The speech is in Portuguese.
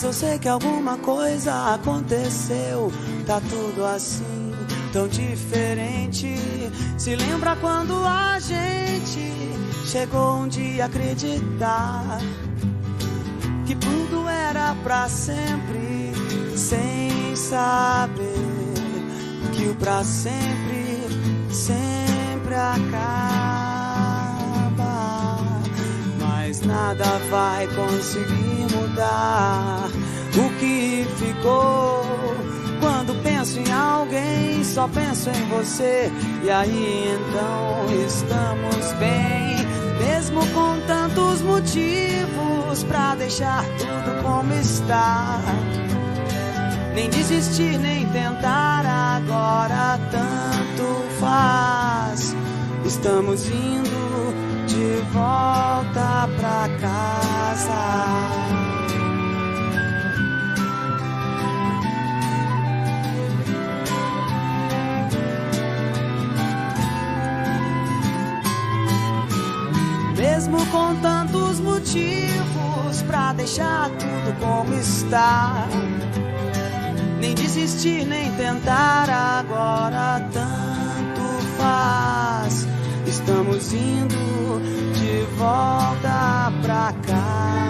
Mas eu sei que alguma coisa aconteceu. Tá tudo assim, tão diferente. Se lembra quando a gente chegou um dia a acreditar que tudo era pra sempre, sem saber que o pra sempre sempre acaba. Mas nada vai conseguir mudar o que ficou. Quando penso em alguém, só penso em você. E aí então estamos bem, mesmo com tantos motivos pra deixar tudo como está. Nem desistir, nem tentar, agora tanto faz. Estamos indo de volta pra casa. Mesmo com tantos motivos pra deixar tudo como está. Nem desistir, nem tentar, agora tanto faz. Estamos indo de volta pra cá.